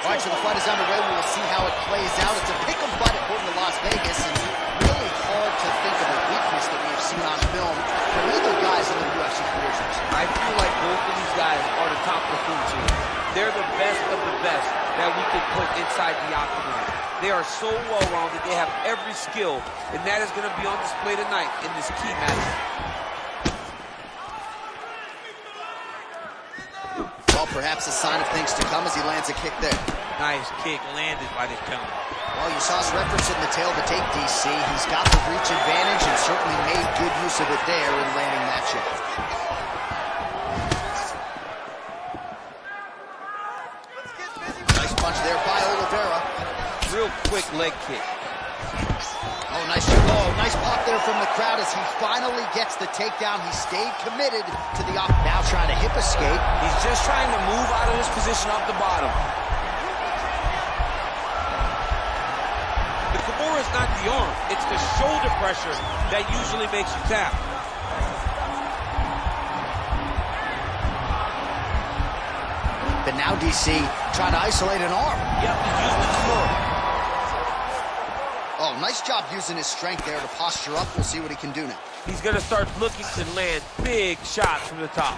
All right, so the fight is underway. We will see how it plays out. It's a pick-em fight according to Las Vegas, and really hard to think of a weakness that we have seen on film from either guys in their UFC careers. I feel like both of these guys are the top of the food chain. They're the best of the best that we can put inside the octagon. They are so well-rounded. They have every skill, and that is going to be on display tonight in this key match. Well, perhaps a sign of things to come as he lands a kick there. Nice kick landed by this gentleman. Well, you saw us referencing the tail to take DC. He's got the reach advantage and certainly made good use of it there in landing that shot. Nice punch there by Oliveira. Real quick leg kick. Oh, nice pop there from the crowd as he finally gets the takedown. He stayed committed to the off. Now trying to hip escape. He's just trying to move out of this position off the bottom. The Kimura is not the arm. It's the shoulder pressure that usually makes you tap. But now DC trying to isolate an arm. Yep, he's using the Kimura. Oh, nice job using his strength there to posture up. We'll see what he can do now. He's going to start looking to land big shots from the top.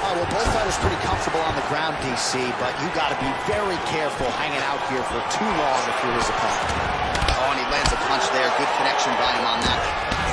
Oh, well, both fighters pretty comfortable on the ground, DC, but you got to be very careful hanging out here for too long if you're his opponent. Oh, and he lands a punch there. Good connection by him on that.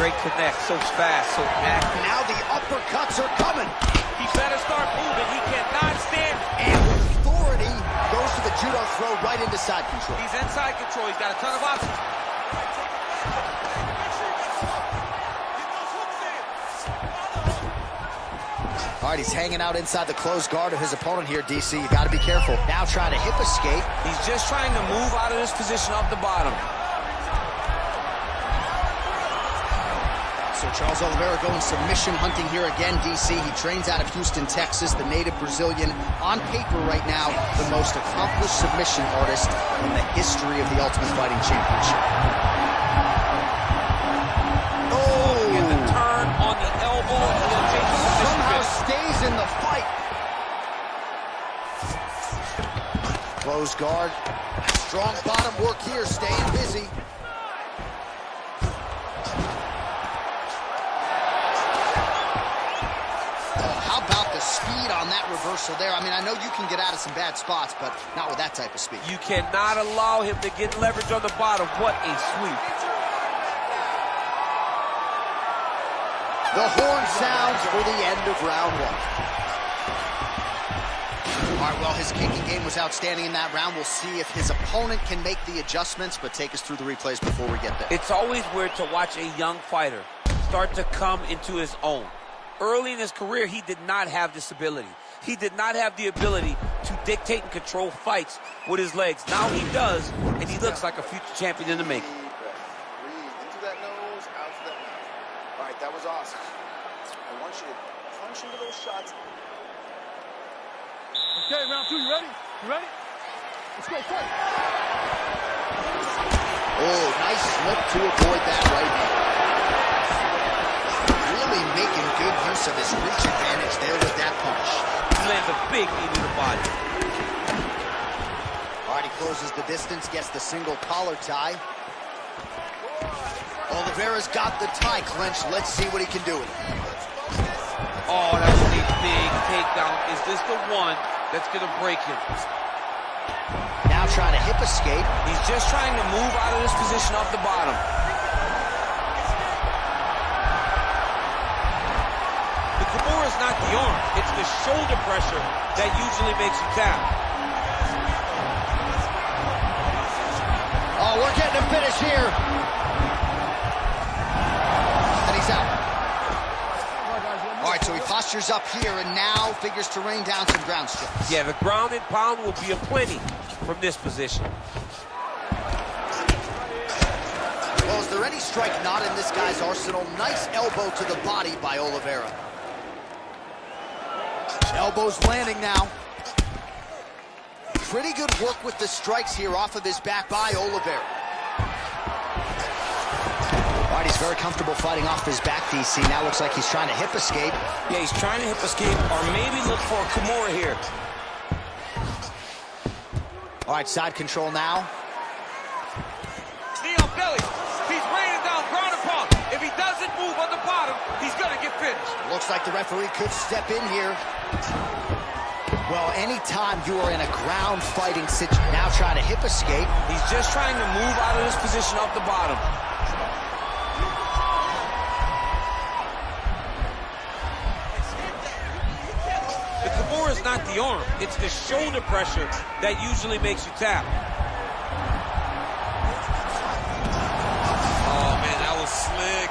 Great connect, so fast, so active. Now the uppercuts are coming. He better start moving. He cannot stand. And with authority, goes to the judo throw right into side control. He's inside control. He's got a ton of options. All right, he's hanging out inside the closed guard of his opponent here, DC. You got to be careful. Now trying to hip escape. He's just trying to move out of this position off the bottom. So Charles Oliveira going submission hunting here again, DC. He trains out of Houston, Texas, the native Brazilian. On paper right now, the most accomplished submission artist in the history of the Ultimate Fighting Championship. Oh! Get the turn on the elbow. Somehow stays in the fight. Closed guard. Strong bottom work here, staying busy. Speed on that reversal there. I mean, I know you can get out of some bad spots, but not with that type of speed. You cannot allow him to get leverage on the bottom. What a sweep. The horn sounds for the end of round one. All right, well, his kicking game was outstanding in that round. We'll see if his opponent can make the adjustments, but take us through the replays before we get there. It's always weird to watch a young fighter start to come into his own. Early in his career, he did not have this ability. He did not have the ability to dictate and control fights with his legs. Now he does, and he looks like a future champion in the making. Breathe into that nose, out to that mouth. All right, that was awesome. I want you to punch into those shots. Okay, round two, you ready? You ready? Let's go, fight. Oh, nice slip to avoid that right hand. Really making good use of his reach advantage there with that punch. He lands a big knee to the body. All right, he closes the distance, gets the single collar tie. Oliveira's got the tie clenched. Let's see what he can do with it. Oh, that's a big takedown. Is this the one that's going to break him? Now trying to hip escape. He's just trying to move out of this position off the bottom. Is not the arm, it's the shoulder pressure that usually makes you tap. Oh, we're getting a finish here. And he's out. All right, so he postures up here and now figures to rain down some ground strikes. Yeah, the ground and pound will be aplenty from this position. Well, is there any strike not in this guy's arsenal? Nice elbow to the body by Oliveira. Elbows landing now. Pretty good work with the strikes here off of his back by Oliveira. All right, he's very comfortable fighting off his back, DC. Now looks like he's trying to hip escape. Yeah, he's trying to hip escape or maybe look for a Kimura here. All right, side control now. Knee on belly. He's raining down, ground and pound. If he doesn't move on the bottom, he's going to get finished. Looks like the referee could step in here. Well, anytime you are in a ground fighting situation, now trying to hip escape. He's just trying to move out of this position off the bottom. The Kimura is not the arm. It's the shoulder pressure that usually makes you tap. Oh, man, that was slick.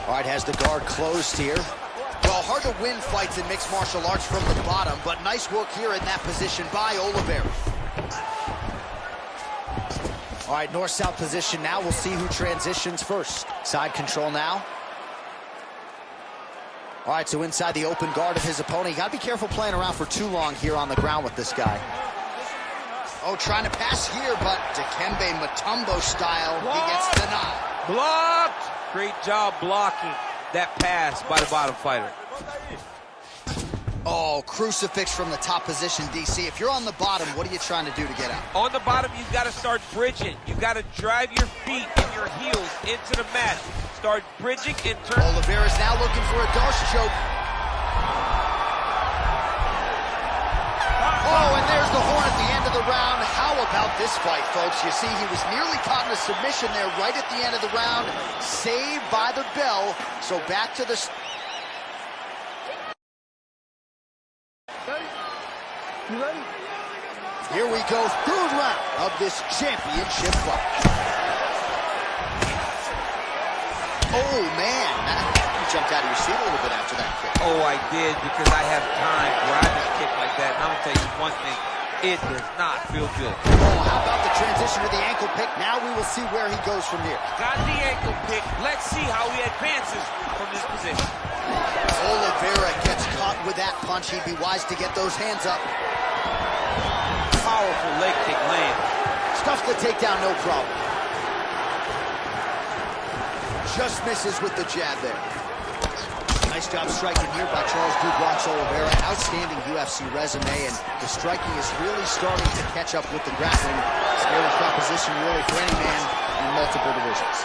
All right, has the guard closed here. Well, hard to win fights in mixed martial arts from the bottom, but nice work here in that position by Oliveira. All right, north-south position now. We'll see who transitions first. Side control now. All right, so inside the open guard of his opponent. You got to be careful playing around for too long here on the ground with this guy. Oh, trying to pass here, but Dikembe Mutombo style, he gets denied. Blocked. Great job blocking that pass by the bottom fighter. Oh, crucifix from the top position, DC. If you're on the bottom, what are you trying to do to get out? On the bottom, you've got to start bridging. You've got to drive your feet and your heels into the mat. Start bridging and turn. Oliveira's now looking for a Darce choke. Oh, and there's the horn at the end of the round. How about this fight, folks? You see, he was nearly caught in a submission there right at the end of the round. Saved by the bell. So back to the... You ready? Here we go, third round of this championship fight. Oh, man. You jumped out of your seat a little bit after that kick. Oh, I did, because I have time driving a kick like that. And I'm going to tell you one thing. It does not feel good. Oh, how about the transition to the ankle pick? Now we will see where he goes from here. Got the ankle pick. Let's see how he advances from this position. Oliveira gets caught with that punch. He'd be wise to get those hands up. Powerful leg kick land. Stuffs the takedown, no problem. Just misses with the jab there. Nice job striking here by Charles Bronx Oliveira. Outstanding UFC resume, and the striking is really starting to catch up with the grappling. Scary proposition really for any man in multiple divisions.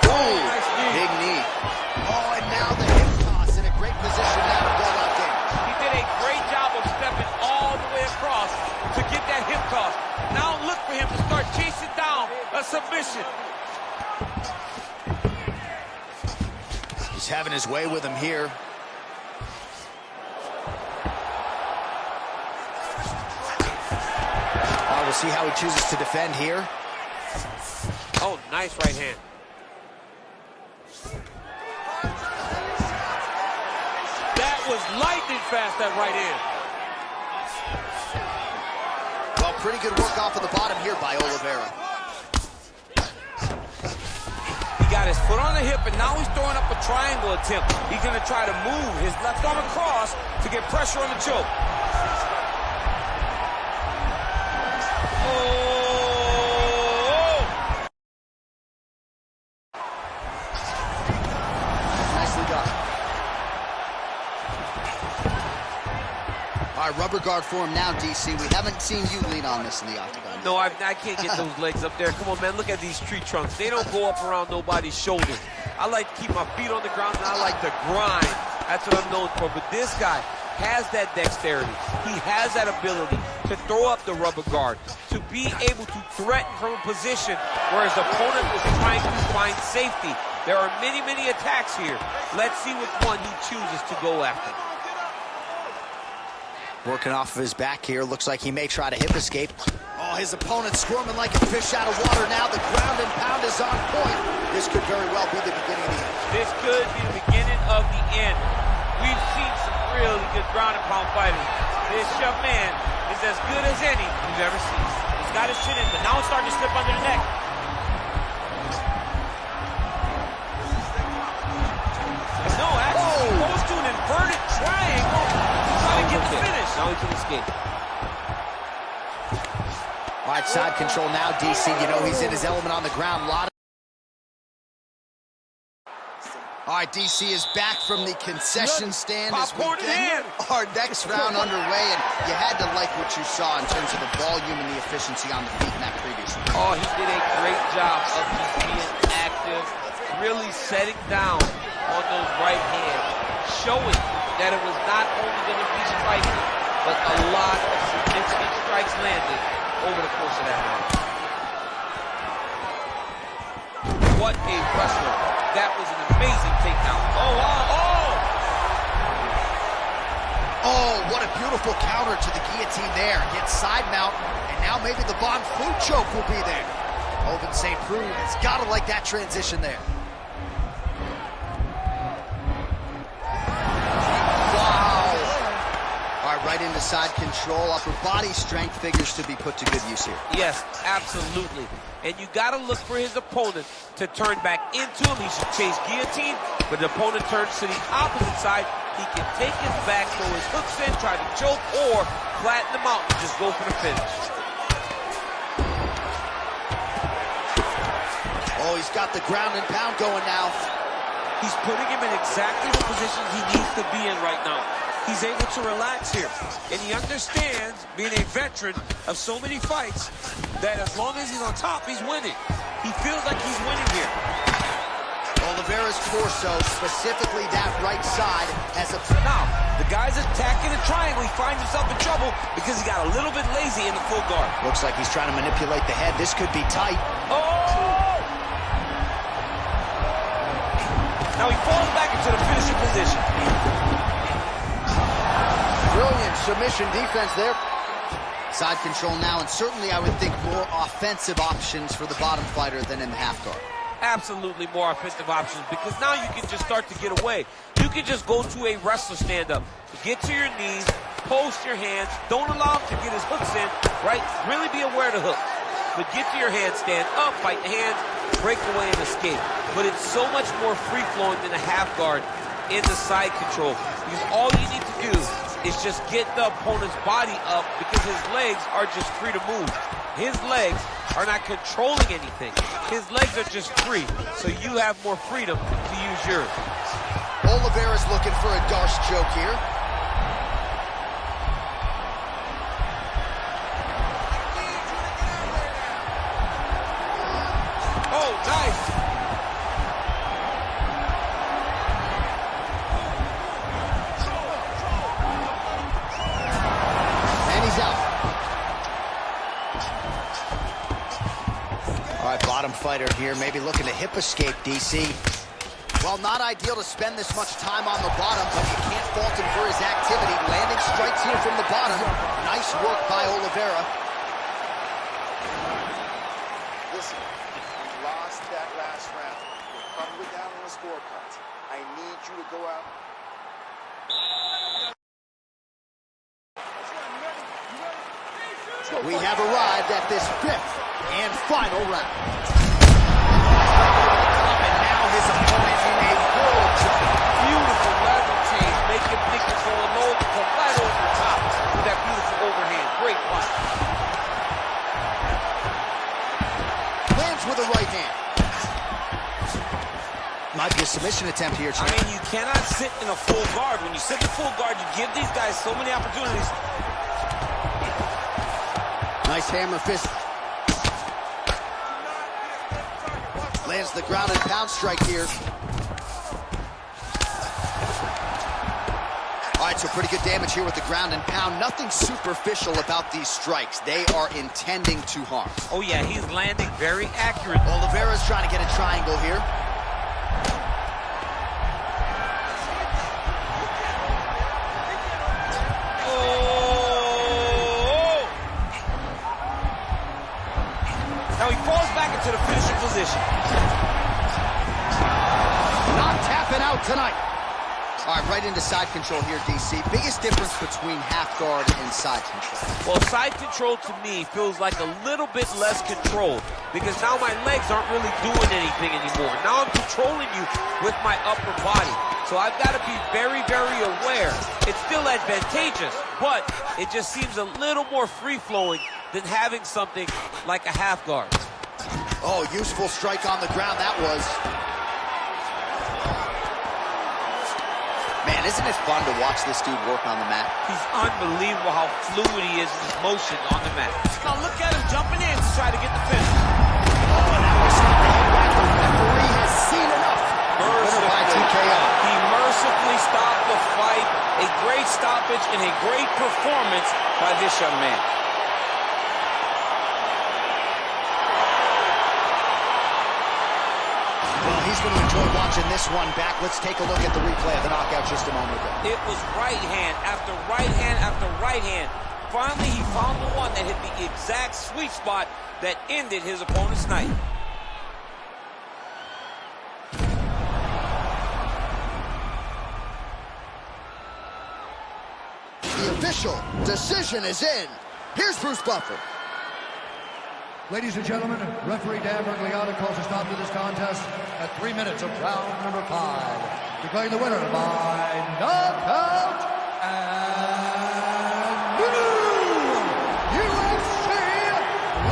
Oh, nice knee. Big knee. Oh, and now the hip toss in a great position now to go out there. He did a great job of stepping all the way across to get that hip toss. Now look for him to start chasing down a submission. He's having his way with him here. We'll see how he chooses to defend here. Oh, nice right hand. That was lightning fast, that right hand. Well, pretty good work off of the bottom here by Oliveira. He got his foot on the hip, and now he's throwing up a triangle attempt. He's going to try to move his left arm across to get pressure on the choke. Oh! Nicely done. All right, rubber guard for him now, DC. We haven't seen you lean on this in the octagon. No, I can't get those legs up there. Come on, man, look at these tree trunks. They don't go up around nobody's shoulders. I like to keep my feet on the ground, and I like to grind. That's what I'm known for. But this guy has that dexterity. He has that ability to throw up the rubber guard, to be able to threaten from a position where his opponent was trying to find safety. There are many, many attacks here. Let's see which one he chooses to go after. Working off of his back here. Looks like he may try to hip escape. Oh, his opponent squirming like a fish out of water now. The ground and pound is on point. This could very well be the beginning of the end. This could be the beginning of the end. We've seen some really good ground and pound fighting. This young man is as good as any we've ever seen. He's got his chin in, but now it's starting to slip under the neck. No, actually, he goes to an inverted triangle to try to get the finish. Now he can escape. All right, side side control now, DC. You know he's in his element on the ground. All right, DC is back from the concession stand as we get our next round underway, and you had to like what you saw in terms of the volume and the efficiency on the feet in that previous round. Oh, he did a great job of just being active, really setting down on those right hands, showing that it was not only going to be striking, but a lot of significant strikes landed over the course of that round. What a wrestler. That was an amazing takedown. Oh, wow. Oh, what a beautiful counter to the guillotine there. Gets side mount, and now maybe the Von Flue choke will be there. Oven St. Preux has got to like that transition there. Wow. All right, right into side control. Upper body strength figures to be put to good use here. Yes, absolutely. And you got to look for his opponent to turn back into him. He should chase guillotine, but the opponent turns to the opposite side. He can take his back, throw his hooks in, try to choke, or flatten him out and just go for the finish. Oh, he's got the ground and pound going now. He's putting him in exactly the position he needs to be in right now. He's able to relax here, and he understands, being a veteran of so many fights, that as long as he's on top, he's winning. He feels like he's winning here. Oliveira's torso, specifically that right side, has a... Now, the guy's attacking the triangle. He finds himself in trouble because he got a little bit lazy in the full guard. Looks like he's trying to manipulate the head. This could be tight. Oh! Now he falls back into the finishing position. Brilliant submission defense there. Side control now, and certainly I would think more offensive options for the bottom fighter than in the half guard. Absolutely more offensive options, because now you can just start to get away. You can just go to a wrestler stand-up. Get to your knees, post your hands, don't allow him to get his hooks in, right? Really be aware of the hook. But get to your hands, stand up, fight the hands, break away and escape. But it's so much more free-flowing than a half guard in the side control, because all you need to do is just get the opponent's body up, because his legs are just free to move. His legs are not controlling anything. His legs are just free, so you have more freedom to use yours. Oliveira's looking for a Darce choke here. Oh, nice. Bottom fighter here, maybe looking to hip escape, DC. Well, not ideal to spend this much time on the bottom, but you can't fault him for his activity. Landing strikes here from the bottom. Nice work by Oliveira. Listen, you lost that last round. You're probably down on the scorecards. I need you to go out. We have arrived at this fifth and final round. And now his opponent in a world jump. Beautiful level change. Make him think he's going low, but come right over the top with that beautiful overhand. Great fight. Lands with a right hand. Might be a submission attempt here, Champ. I mean, you cannot sit in a full guard. When you sit in full guard, you give these guys so many opportunities. Nice hammer fist. Lands the ground and pound strike here. All right, so pretty good damage here with the ground and pound. Nothing superficial about these strikes. They are intending to harm. Oh, yeah, he's landing very accurate. Oliveira's trying to get a triangle here. Now he falls back into the finishing position. Not tapping out tonight. All right, right into side control here, DC. Biggest difference between half guard and side control? Well, side control to me feels like a little bit less control, because now my legs aren't really doing anything anymore. Now I'm controlling you with my upper body. So I've got to be very, very aware. It's still advantageous, but it just seems a little more free-flowing than having something like a half guard. Oh, useful strike on the ground, that was. Man, isn't it fun to watch this dude work on the mat? He's unbelievable how fluid he is in his motion on the mat. Now look at him jumping in to try to get the finish. Oh, and that was not the referee has seen enough. Winner by TKO. He mercifully stopped the fight. A great stoppage and a great performance by this young man. Well, he's going to enjoy watching this one back. Let's take a look at the replay of the knockout just a moment ago. It was right hand after right hand after right hand. Finally, he found the one that hit the exact sweet spot that ended his opponent's night. The official decision is in. Here's Bruce Buffer. Ladies and gentlemen, referee Dan Bergliano calls a stop to this contest at 3 minutes of round number 5. Declaring the winner by knockout and new UFC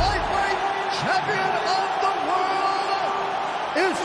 lightweight champion of the world is